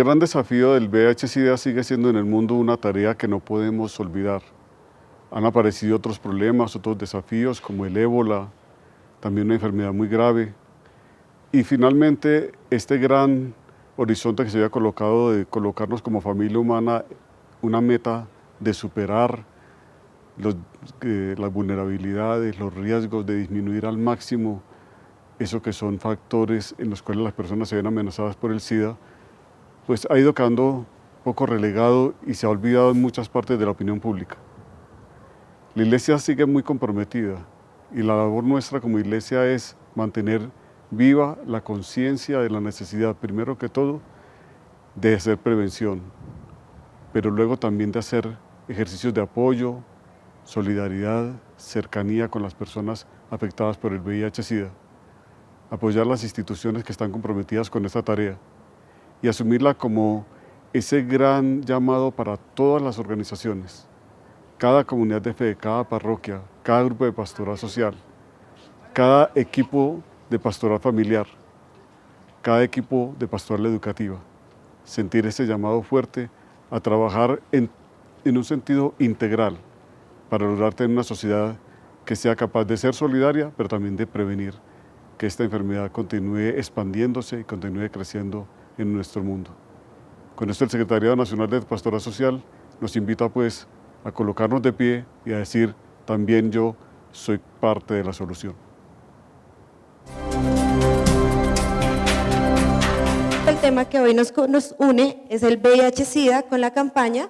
gran desafío del VIH-Sida sigue siendo en el mundo una tarea que no podemos olvidar. Han aparecido otros problemas, otros desafíos como el ébola, también una enfermedad muy grave. Y finalmente, este gran horizonte que se había colocado de colocarnos como familia humana, una meta de superar las vulnerabilidades, los riesgos, de disminuir al máximo eso que son factores en los cuales las personas se ven amenazadas por el SIDA, pues ha ido quedando poco relegado y se ha olvidado en muchas partes de la opinión pública. La Iglesia sigue muy comprometida y la labor nuestra como Iglesia es mantener viva la conciencia de la necesidad, primero que todo, de hacer prevención, pero luego también de hacer ejercicios de apoyo, solidaridad, cercanía con las personas afectadas por el VIH-Sida, apoyar las instituciones que están comprometidas con esta tarea y asumirla como ese gran llamado para todas las organizaciones, cada comunidad de fe, cada parroquia, cada grupo de pastoral social, cada equipo de pastoral familiar, cada equipo de pastoral educativa, sentir ese llamado fuerte a trabajar en un sentido integral para lograr tener una sociedad que sea capaz de ser solidaria, pero también de prevenir que esta enfermedad continúe expandiéndose y continúe creciendo en nuestro mundo. Con esto el Secretariado Nacional de Pastoral Social nos invita pues a colocarnos de pie y a decir, también yo soy parte de la solución. El tema que hoy nos une es el VIH-Sida con la campaña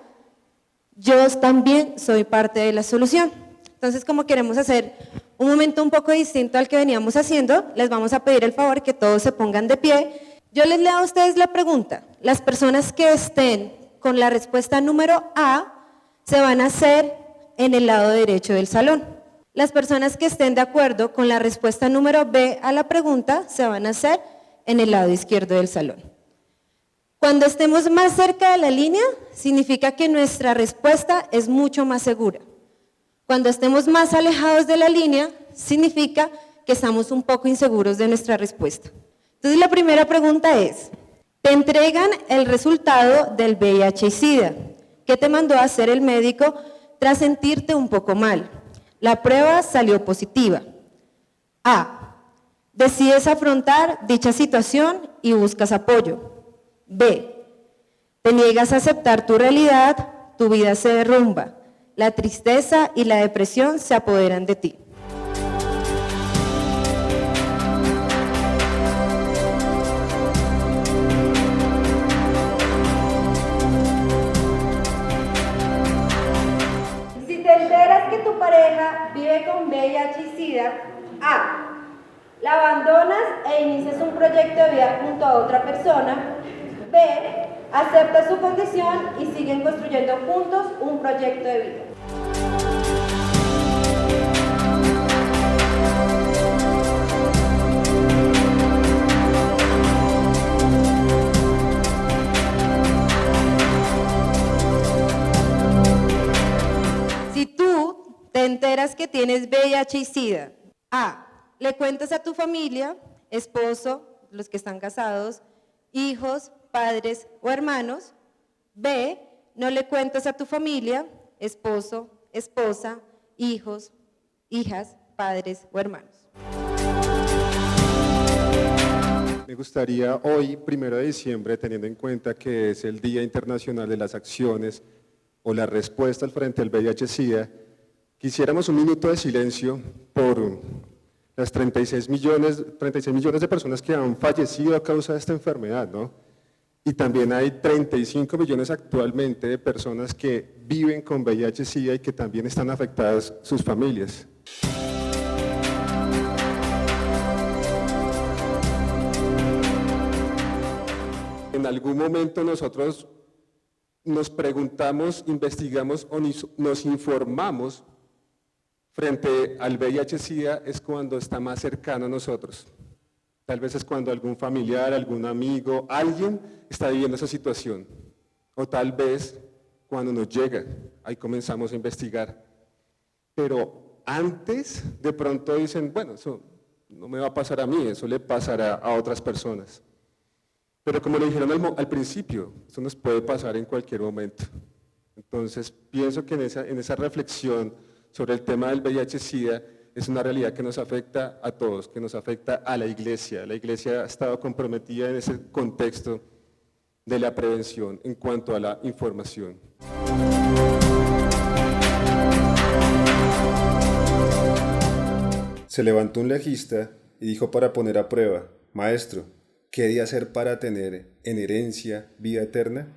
Yo también soy parte de la solución. Entonces, como queremos hacer un momento un poco distinto al que veníamos haciendo, les vamos a pedir el favor que todos se pongan de pie. Yo les leo a ustedes la pregunta. Las personas que estén con la respuesta número A se van a hacer en el lado derecho del salón. Las personas que estén de acuerdo con la respuesta número B a la pregunta se van a hacer en el lado izquierdo del salón. Cuando estemos más cerca de la línea, significa que nuestra respuesta es mucho más segura. Cuando estemos más alejados de la línea, significa que estamos un poco inseguros de nuestra respuesta. Entonces, la primera pregunta es, te entregan el resultado del VIH y SIDA. ¿Qué te mandó a hacer el médico tras sentirte un poco mal? La prueba salió positiva. A. Decides afrontar dicha situación y buscas apoyo. B. Te niegas a aceptar tu realidad, tu vida se derrumba. La tristeza y la depresión se apoderan de ti. Si te enteras que tu pareja vive con VIH y SIDA, A. La abandonas e inicias un proyecto de vida junto a otra persona. B. Aceptas su condición y siguen construyendo juntos un proyecto de vida. Si tú te enteras que tienes VIH y SIDA, A. Le cuentas a tu familia, esposo, los que están casados, hijos, padres o hermanos. B. No le cuentas a tu familia, esposo, esposa, hijos, hijas, padres o hermanos. Me gustaría hoy, 1 de diciembre, teniendo en cuenta que es el Día Internacional de las Acciones o la respuesta al frente al VIH-Sida, quisiéramos un minuto de silencio por las 36 millones de personas que han fallecido a causa de esta enfermedad, ¿no? Y también hay 35 millones actualmente de personas que viven con VIH-Sida y que también están afectadas sus familias. En algún momento nosotros nos preguntamos, investigamos o nos informamos frente al VIH-Sida es cuando está más cercano a nosotros. Tal vez es cuando algún familiar, algún amigo, alguien está viviendo esa situación. O tal vez cuando nos llega, ahí comenzamos a investigar. Pero antes de pronto dicen, bueno, eso no me va a pasar a mí, eso le pasará a otras personas. Pero como lo dijeron al principio, esto nos puede pasar en cualquier momento. Entonces, pienso que en esa reflexión sobre el tema del VIH-Sida es una realidad que nos afecta a todos, que nos afecta a la Iglesia. La Iglesia ha estado comprometida en ese contexto de la prevención en cuanto a la información. Se levantó un legista y dijo para poner a prueba: Maestro, ¿qué he de hacer para tener en herencia vida eterna?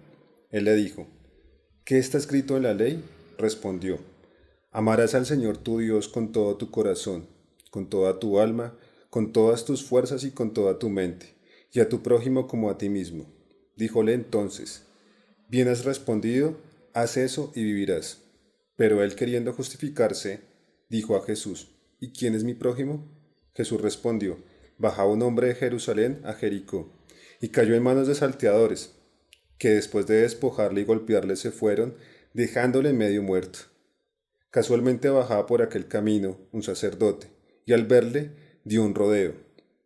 Él le dijo: ¿qué está escrito en la ley? Respondió: amarás al Señor tu Dios con todo tu corazón, con toda tu alma, con todas tus fuerzas y con toda tu mente, y a tu prójimo como a ti mismo. Díjole entonces: bien has respondido, haz eso y vivirás. Pero él, queriendo justificarse, dijo a Jesús: ¿y quién es mi prójimo? Jesús respondió: bajaba un hombre de Jerusalén a Jericó, y cayó en manos de salteadores, que después de despojarle y golpearle se fueron, dejándole medio muerto. Casualmente bajaba por aquel camino un sacerdote, y al verle dio un rodeo.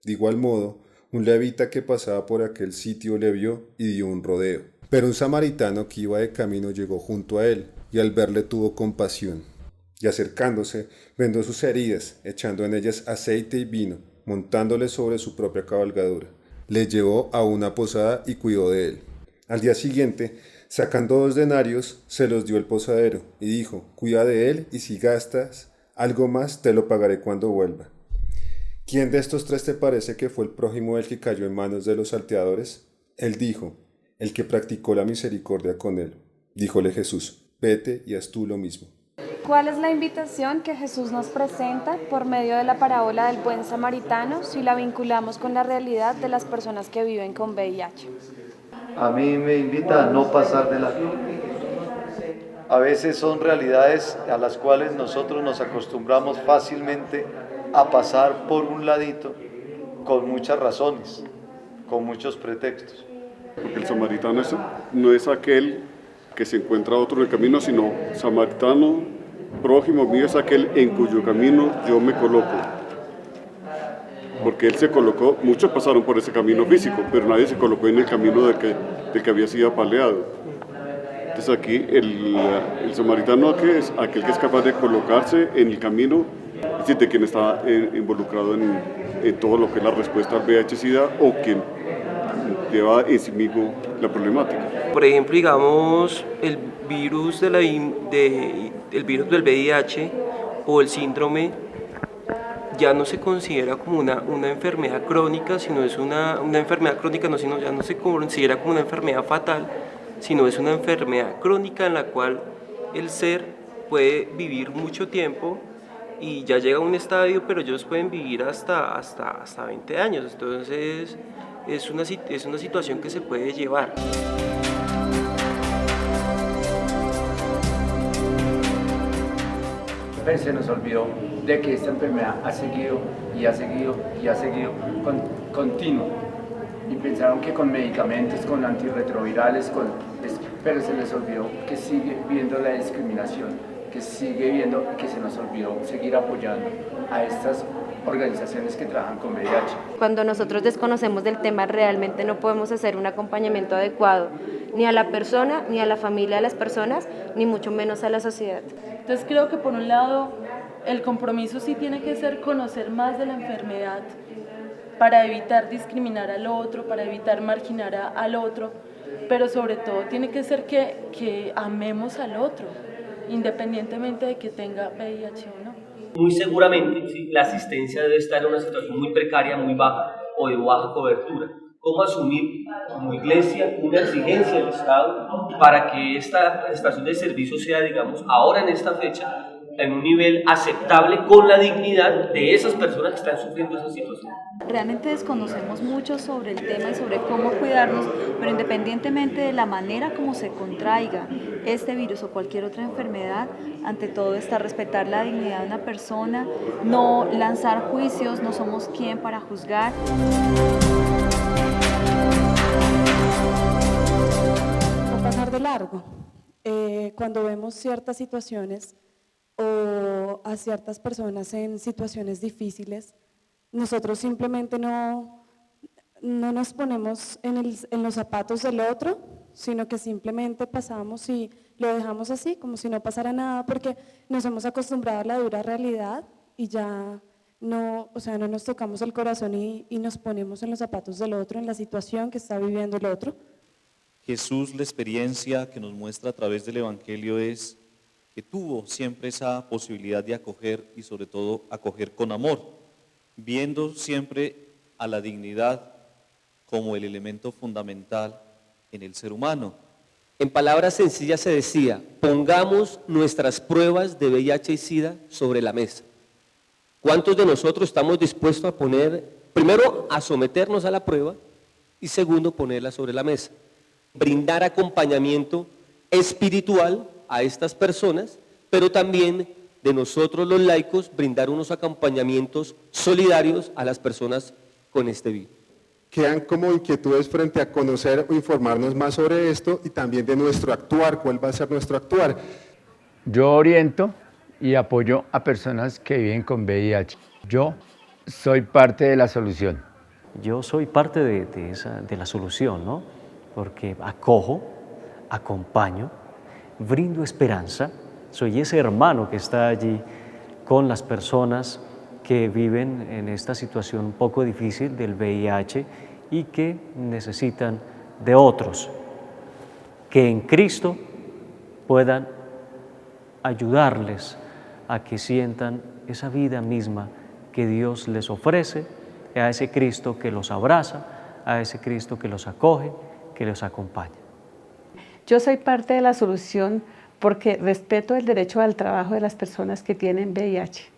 De igual modo, un levita que pasaba por aquel sitio le vio y dio un rodeo. Pero un samaritano que iba de camino llegó junto a él, y al verle tuvo compasión. Y acercándose, vendó sus heridas, echando en ellas aceite y vino, montándole sobre su propia cabalgadura. Le llevó a una posada y cuidó de él. Al día siguiente, sacando 2 denarios, se los dio el posadero, y dijo: cuida de él, y si gastas algo más, te lo pagaré cuando vuelva. ¿Quién de estos 3 te parece que fue el prójimo del que cayó en manos de los salteadores? Él dijo: el que practicó la misericordia con él. Díjole Jesús: vete y haz tú lo mismo. ¿Cuál es la invitación que Jesús nos presenta por medio de la parábola del buen samaritano si la vinculamos con la realidad de las personas que viven con VIH? A mí me invita a no pasar de largo. A veces son realidades a las cuales nosotros nos acostumbramos fácilmente a pasar por un ladito con muchas razones, con muchos pretextos. Porque el samaritano no es aquel que se encuentra otro en el camino, sino samaritano, prójimo mío, es aquel en cuyo camino yo me coloco. Porque él se colocó, muchos pasaron por ese camino físico, pero nadie se colocó en el camino del que había sido apaleado. Entonces aquí el samaritano que es aquel que es capaz de colocarse en el camino, es decir, de quien está involucrado en todo lo que es la respuesta al VIH-Sida o quien lleva en sí mismo la problemática. Por ejemplo, digamos, el virus del VIH o el síndrome ya no se considera como una enfermedad crónica, sino es una enfermedad crónica, ya no se considera como una enfermedad fatal, sino es una enfermedad crónica en la cual el ser puede vivir mucho tiempo y ya llega a un estadio, pero ellos pueden vivir hasta 20 años, entonces es una situación que se puede llevar. Se nos olvidó de que esta enfermedad ha seguido y ha seguido y ha seguido continuo. Y pensaron que con medicamentos, con antirretrovirales, pero se les olvidó que sigue viendo la discriminación, que sigue viendo que se nos olvidó seguir apoyando a estas organizaciones que trabajan con VIH. Cuando nosotros desconocemos del tema, realmente no podemos hacer un acompañamiento adecuado ni a la persona, ni a la familia de las personas, ni mucho menos a la sociedad. Entonces creo que por un lado el compromiso sí tiene que ser conocer más de la enfermedad para evitar discriminar al otro, para evitar marginar al otro, pero sobre todo tiene que ser que amemos al otro, independientemente de que tenga VIH o no. Muy seguramente ¿sí? La asistencia debe estar en una situación muy precaria, muy baja o de baja cobertura. ¿Cómo asumir como iglesia una exigencia del Estado para que esta prestación de servicio sea, digamos, ahora en esta fecha, en un nivel aceptable con la dignidad de esas personas que están sufriendo esa situación? Realmente desconocemos mucho sobre el tema y sobre cómo cuidarnos, pero independientemente de la manera como se contraiga este virus o cualquier otra enfermedad, ante todo está respetar la dignidad de una persona, no lanzar juicios, no somos quien para juzgar. No pasar de largo. Cuando vemos ciertas situaciones o a ciertas personas en situaciones difíciles, nosotros simplemente no no nos ponemos en los zapatos del otro, sino que simplemente pasamos y lo dejamos así, como si no pasara nada, porque nos hemos acostumbrado a la dura realidad y ya no, o sea, no nos tocamos el corazón y nos ponemos en los zapatos del otro, en la situación que está viviendo el otro. Jesús, la experiencia que nos muestra a través del Evangelio es que tuvo siempre esa posibilidad de acoger y sobre todo acoger con amor, viendo siempre a la dignidad como el elemento fundamental en el ser humano. En palabras sencillas se decía, pongamos nuestras pruebas de VIH y SIDA sobre la mesa. ¿Cuántos de nosotros estamos dispuestos a poner, primero, a someternos a la prueba y segundo, ponerla sobre la mesa? Brindar acompañamiento espiritual a estas personas, pero también de nosotros los laicos brindar unos acompañamientos solidarios a las personas con este virus. Quedan como inquietudes frente a conocer o informarnos más sobre esto y también de nuestro actuar, cuál va a ser nuestro actuar. Yo oriento y apoyo a personas que viven con VIH. Yo soy parte de la solución. Yo soy parte de la solución, ¿no? Porque acojo, acompaño, brindo esperanza, soy ese hermano que está allí con las personas que viven en esta situación un poco difícil del VIH y que necesitan de otros, que en Cristo puedan ayudarles a que sientan esa vida misma que Dios les ofrece, a ese Cristo que los abraza, a ese Cristo que los acoge, que los acompaña. Yo soy parte de la solución porque respeto el derecho al trabajo de las personas que tienen VIH.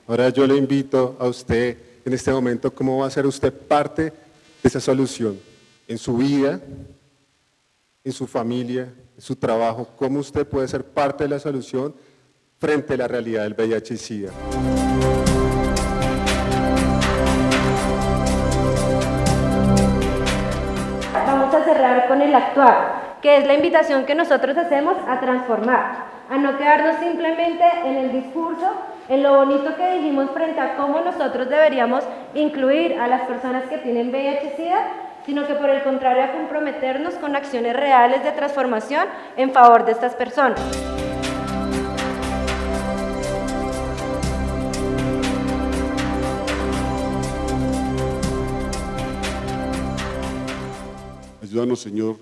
Ahora yo le invito a usted en este momento, ¿cómo va a ser usted parte de esa solución? En su vida, en su familia, en su trabajo, ¿cómo usted puede ser parte de la solución frente a la realidad del VIH y SIDA? Vamos a cerrar con el actuar, que es la invitación que nosotros hacemos a transformar, a no quedarnos simplemente en el discurso, en lo bonito que dijimos frente a cómo nosotros deberíamos incluir a las personas que tienen VIH-Sida, sino que por el contrario a comprometernos con acciones reales de transformación en favor de estas personas. Ayúdanos, Señor,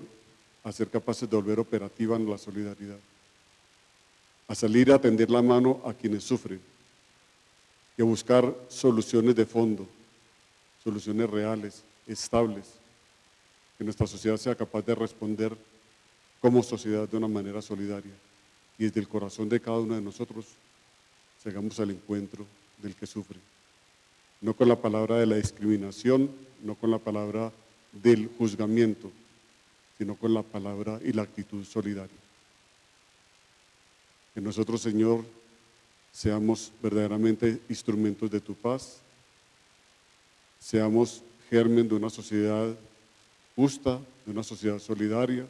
a ser capaces de volver operativa en la solidaridad, a salir a tender la mano a quienes sufren y a buscar soluciones de fondo, soluciones reales, estables, que nuestra sociedad sea capaz de responder como sociedad de una manera solidaria y desde el corazón de cada uno de nosotros llegamos al encuentro del que sufre. No con la palabra de la discriminación, no con la palabra del juzgamiento, sino con la palabra y la actitud solidaria. Que nosotros, Señor, seamos verdaderamente instrumentos de tu paz, seamos germen de una sociedad justa, de una sociedad solidaria,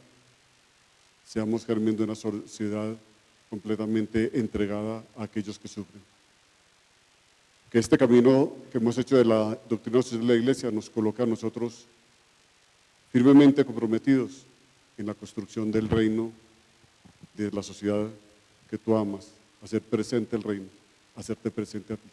seamos germen de una sociedad completamente entregada a aquellos que sufren. Que este camino que hemos hecho de la doctrina social de la Iglesia nos coloca a nosotros firmemente comprometidos en la construcción del reino, de la sociedad que tú amas, hacer presente el reino, hacerte presente a ti.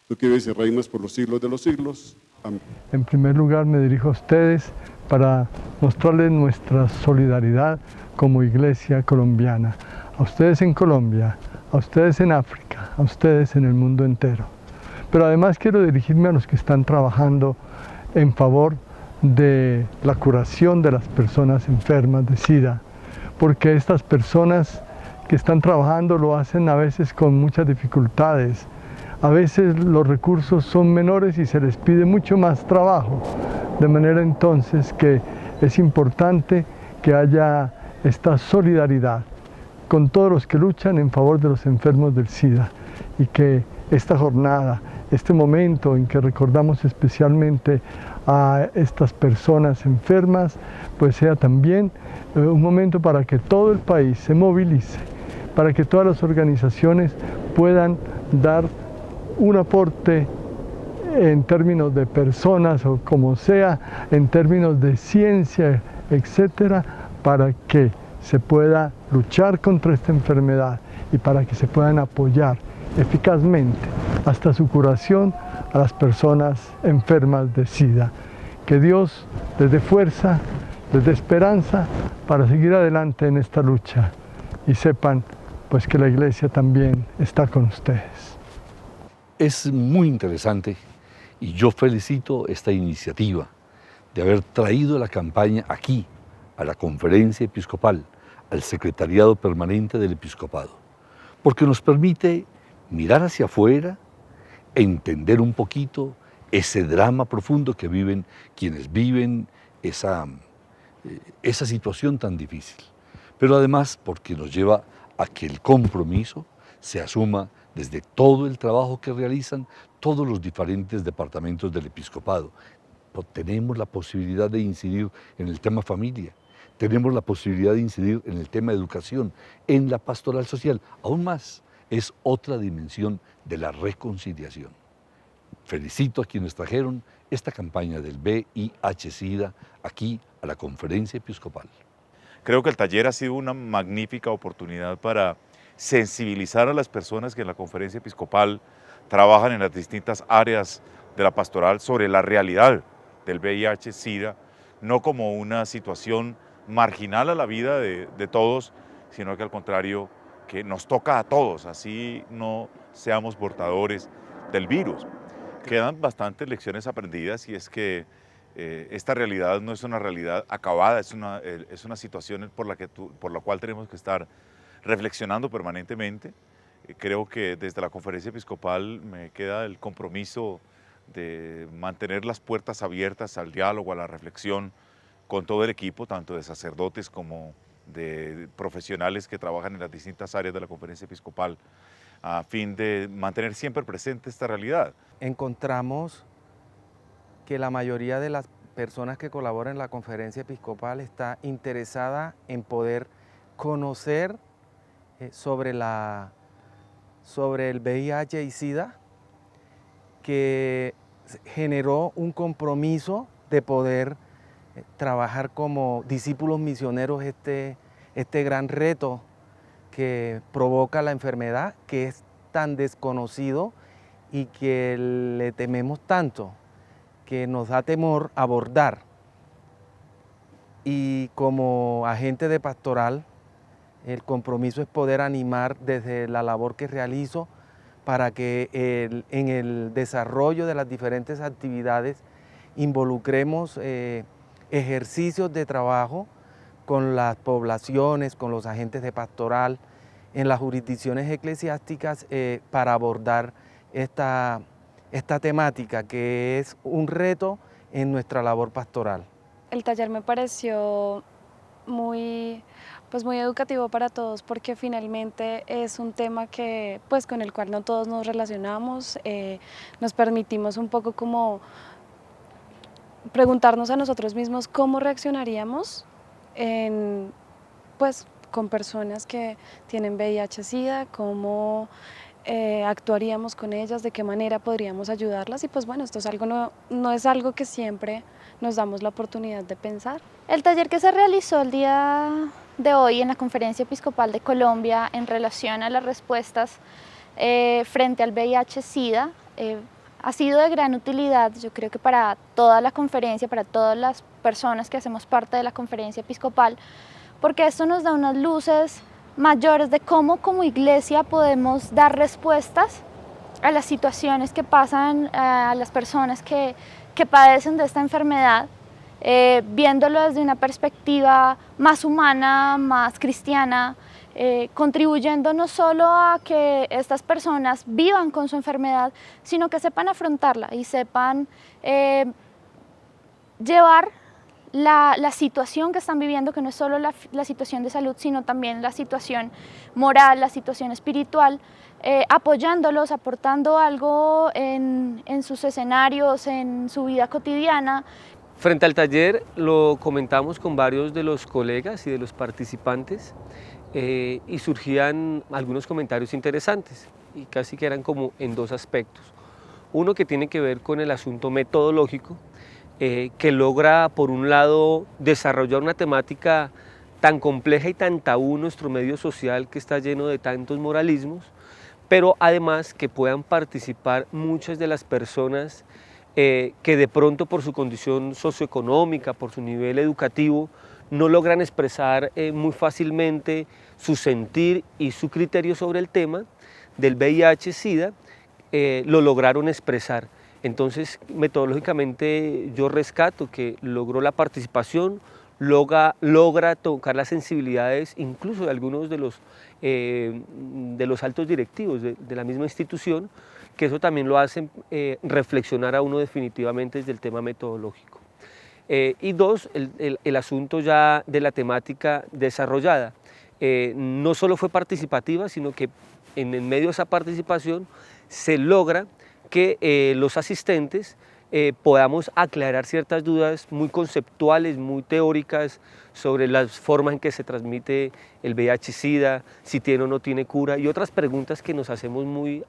Tú que vives y reinas por los siglos de los siglos. Amén. En primer lugar me dirijo a ustedes para mostrarles nuestra solidaridad como Iglesia colombiana. A ustedes en Colombia, a ustedes en África, a ustedes en el mundo entero. Pero además quiero dirigirme a los que están trabajando en favor de la curación de las personas enfermas de SIDA, porque estas personas que están trabajando lo hacen a veces con muchas dificultades, a veces los recursos son menores y se les pide mucho más trabajo, de manera entonces que es importante que haya esta solidaridad con todos los que luchan en favor de los enfermos del SIDA y que esta jornada, este momento en que recordamos especialmente a estas personas enfermas, pues sea también un momento para que todo el país se movilice, para que todas las organizaciones puedan dar un aporte en términos de personas o como sea, en términos de ciencia, etcétera, para que se pueda luchar contra esta enfermedad y para que se puedan apoyar eficazmente hasta su curación a las personas enfermas de SIDA. Que Dios les dé fuerza, les dé esperanza para seguir adelante en esta lucha y sepan pues que la Iglesia también está con ustedes. Es muy interesante y yo felicito esta iniciativa de haber traído la campaña aquí, a la Conferencia Episcopal, al Secretariado Permanente del Episcopado, porque nos permite mirar hacia afuera, entender un poquito ese drama profundo que viven quienes viven esa situación tan difícil, pero además porque nos lleva a que el compromiso se asuma desde todo el trabajo que realizan todos los diferentes departamentos del episcopado. Tenemos la posibilidad de incidir en el tema familia, tenemos la posibilidad de incidir en el tema educación, en la pastoral social. Aún más, es otra dimensión de la reconciliación. Felicito a quienes trajeron esta campaña del VIH-Sida aquí a la Conferencia Episcopal. Creo que el taller ha sido una magnífica oportunidad para sensibilizar a las personas que en la Conferencia Episcopal trabajan en las distintas áreas de la pastoral sobre la realidad del VIH-Sida, no como una situación marginal a la vida de todos, sino que al contrario, que nos toca a todos, así no seamos portadores del virus. Quedan bastantes lecciones aprendidas y es que esta realidad no es una realidad acabada, es una situación por la cual tenemos que estar reflexionando permanentemente. Creo que desde la Conferencia Episcopal me queda el compromiso de mantener las puertas abiertas al diálogo, a la reflexión con todo el equipo, tanto de sacerdotes como de profesionales que trabajan en las distintas áreas de la Conferencia Episcopal, a fin de mantener siempre presente esta realidad. Encontramos que la mayoría de las personas que colaboran en la Conferencia Episcopal está interesada en poder conocer sobre el VIH y SIDA, que generó un compromiso de poder trabajar como discípulos misioneros este gran reto que provoca la enfermedad, que es tan desconocido y que le tememos tanto, que nos da temor abordar. Y como agente de pastoral, el compromiso es poder animar desde la labor que realizo para que en el desarrollo de las diferentes actividades involucremos ejercicios de trabajo con las poblaciones, con los agentes de pastoral, en las jurisdicciones eclesiásticas para abordar esta temática que es un reto en nuestra labor pastoral. El taller me pareció muy educativo para todos porque finalmente es un tema que, con el cual no todos nos relacionamos, nos permitimos un poco como preguntarnos a nosotros mismos cómo reaccionaríamos con personas que tienen VIH-Sida, cómo actuaríamos con ellas, de qué manera podríamos ayudarlas y esto es algo no es algo que siempre nos damos la oportunidad de pensar. El taller que se realizó el día de hoy en la Conferencia Episcopal de Colombia en relación a las respuestas frente al VIH-Sida ha sido de gran utilidad, yo creo que para toda la conferencia, para todas las personas que hacemos parte de la Conferencia Episcopal, porque esto nos da unas luces mayores de cómo como iglesia podemos dar respuestas a las situaciones que pasan a las personas que padecen de esta enfermedad, viéndolo desde una perspectiva más humana, más cristiana, contribuyendo no solo a que estas personas vivan con su enfermedad, sino que sepan afrontarla y sepan llevar la situación que están viviendo, que no es solo la situación de salud, sino también la situación moral, la situación espiritual, apoyándolos, aportando algo en sus escenarios, en su vida cotidiana. Frente al taller lo comentamos con varios de los colegas y de los participantes y surgían algunos comentarios interesantes y casi que eran como en dos aspectos. Uno que tiene que ver con el asunto metodológico, que logra, por un lado, desarrollar una temática tan compleja y tan tabú en nuestro medio social que está lleno de tantos moralismos, pero además que puedan participar muchas de las personas que de pronto por su condición socioeconómica, por su nivel educativo, no logran expresar muy fácilmente su sentir y su criterio sobre el tema del VIH-Sida, lo lograron expresar. Entonces, metodológicamente yo rescato que logró la participación, logra tocar las sensibilidades incluso de algunos de los altos directivos de la misma institución, que eso también lo hace reflexionar a uno definitivamente desde el tema metodológico. Y dos, el asunto ya de la temática desarrollada. No solo fue participativa, sino que en el medio de esa participación se logra que los asistentes podamos aclarar ciertas dudas muy conceptuales, muy teóricas sobre las formas en que se transmite el VIH-Sida, si tiene o no tiene cura y otras preguntas que nos hacemos muy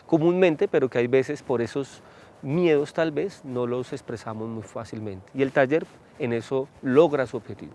comúnmente, pero que hay veces por esos miedos tal vez no los expresamos muy fácilmente. Y el taller en eso logra su objetivo.